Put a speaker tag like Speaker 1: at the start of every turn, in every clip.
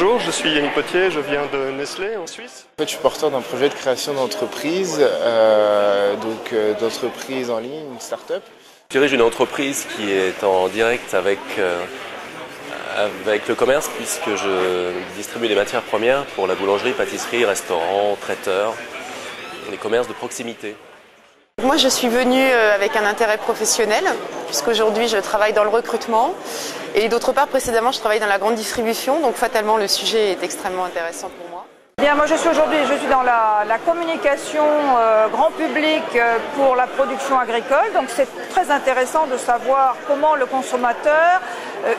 Speaker 1: Bonjour, je suis Yannick Potier, je viens de Nestlé en Suisse.
Speaker 2: En fait, je suis porteur d'un projet de création d'entreprise, d'entreprise en ligne, une start-up.
Speaker 3: Je dirige une entreprise qui est en direct avec le commerce puisque je distribue des matières premières pour la boulangerie, pâtisserie, restaurant, traiteur, les commerces de proximité.
Speaker 4: Moi, je suis venue avec un intérêt professionnel, puisqu'aujourd'hui je travaille dans le recrutement. Et d'autre part, précédemment, je travaille dans la grande distribution, donc fatalement le sujet est extrêmement intéressant pour moi.
Speaker 5: Bien, moi je suis dans la communication grand public pour la production agricole, donc c'est très intéressant de savoir comment le consommateur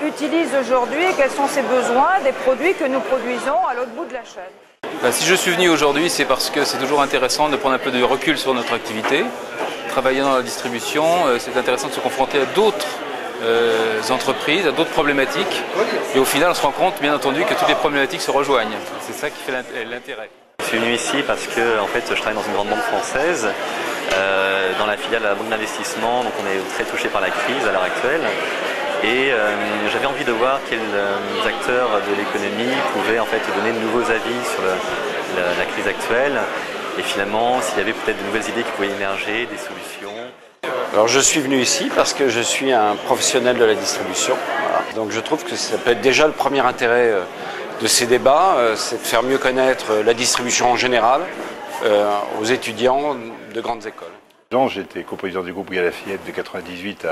Speaker 5: utilise aujourd'hui, quels sont ses besoins des produits que nous produisons à l'autre bout de la chaîne.
Speaker 6: Si je suis venu aujourd'hui, c'est parce que c'est toujours intéressant de prendre un peu de recul sur notre activité. Travaillant dans la distribution, c'est intéressant de se confronter à d'autres entreprises, à d'autres problématiques. Et au final, on se rend compte, bien entendu, que toutes les problématiques se rejoignent. C'est ça qui fait l'intérêt.
Speaker 7: Je suis venu ici parce que, en fait, je travaille dans une grande banque française, dans la filiale de la banque d'investissement. Donc, on est très touché par la crise à l'heure actuelle. Et j'avais envie de voir quels acteurs de l'économie pouvaient en fait donner de nouveaux avis sur la crise actuelle et finalement s'il y avait peut-être de nouvelles idées qui pouvaient émerger, des solutions.
Speaker 8: Alors je suis venu ici parce que je suis un professionnel de la distribution. Voilà. Donc je trouve que ça peut être déjà le premier intérêt de ces débats, c'est de faire mieux connaître la distribution en général aux étudiants de grandes écoles.
Speaker 9: J'étais co-président du groupe Lafayette de 1998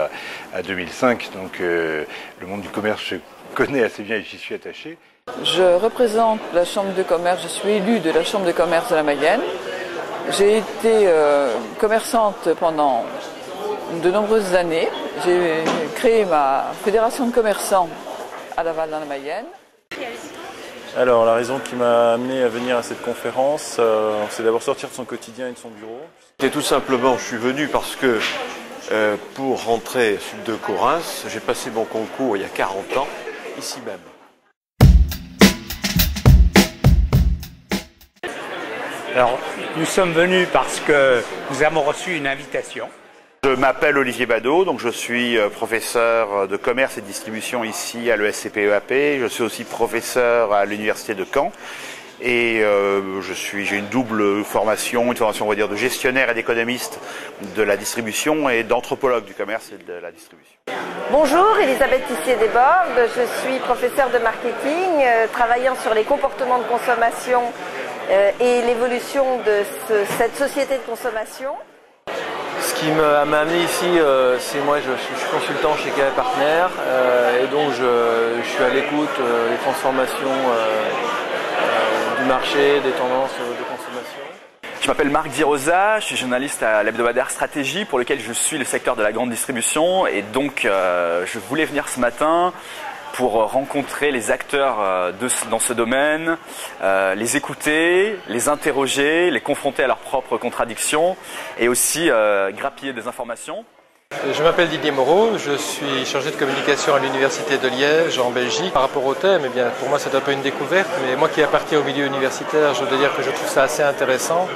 Speaker 9: à 2005, donc le monde du commerce je connais assez bien et j'y suis attaché.
Speaker 10: Je représente la Chambre de commerce, je suis élue de la Chambre de commerce de la Mayenne. J'ai été commerçante pendant de nombreuses années. J'ai créé ma fédération de commerçants à Laval dans la Mayenne.
Speaker 11: Alors la raison qui m'a amené à venir à cette conférence, c'est d'abord sortir de son quotidien et de son bureau.
Speaker 12: Et tout simplement, je suis venu parce que pour rentrer Sud de Corinthe, j'ai passé mon concours il y a 40 ans, ici même.
Speaker 13: Alors, nous sommes venus parce que nous avons reçu une invitation.
Speaker 14: Je m'appelle Olivier Badeau, donc je suis professeur de commerce et de distribution ici à l'ESCP-EAP. Je suis aussi professeur à l'université de Caen. Et j'ai une double formation, une formation on va dire de gestionnaire et d'économiste de la distribution et d'anthropologue du commerce et de la distribution.
Speaker 15: Bonjour, Elisabeth Tissier-Desbordes, je suis professeure de marketing, travaillant sur les comportements de consommation et l'évolution de cette société de consommation.
Speaker 16: Ce qui m'a amené ici, c'est moi je suis consultant chez KA Partners et donc je suis à l'écoute des transformations du marché, des tendances de consommation.
Speaker 17: Je m'appelle Marc Dirosa, je suis journaliste à l'hebdomadaire Stratégie pour lequel je suis le secteur de la grande distribution et donc je voulais venir ce matin pour rencontrer les acteurs dans ce domaine, les écouter, les interroger, les confronter à leurs propres contradictions et aussi grappiller des informations.
Speaker 18: Je m'appelle Didier Moreau, je suis chargé de communication à l'Université de Liège en Belgique. Par rapport au thème, eh bien, pour moi c'est un peu une découverte, mais moi qui appartiens au milieu universitaire, je dois dire que je trouve ça assez intéressant,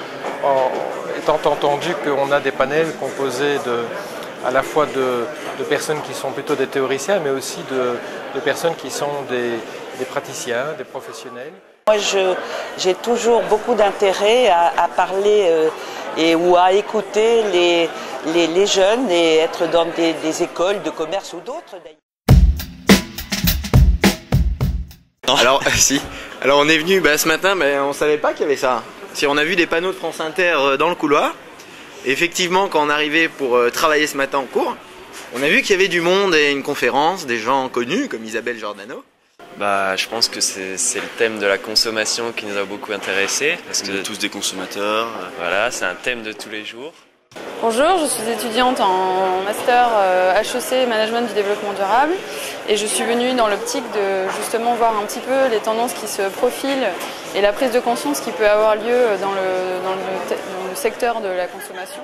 Speaker 18: étant entendu qu'on a des panels composés à la fois de personnes qui sont plutôt des théoriciens, mais aussi de personnes qui sont des praticiens, des professionnels.
Speaker 19: Moi, j'ai toujours beaucoup d'intérêt à parler ou à écouter les jeunes et être dans des écoles de commerce ou d'autres d'ailleurs.
Speaker 20: Alors, si. Alors on est venu ce matin, mais on savait pas qu'il y avait ça. Si on a vu des panneaux de France Inter dans le couloir, et effectivement quand on arrivait pour travailler ce matin en cours, on a vu qu'il y avait du monde et une conférence, des gens connus comme Isabelle Giordano.
Speaker 3: Je pense que c'est le thème de la consommation qui nous a beaucoup intéressés. Parce que
Speaker 20: tous des consommateurs.
Speaker 3: Voilà, c'est un thème de tous les jours.
Speaker 2: Bonjour, je suis étudiante en master HEC Management du développement durable et je suis venue dans l'optique de justement voir un petit peu les tendances qui se profilent et la prise de conscience qui peut avoir lieu dans le secteur de la consommation.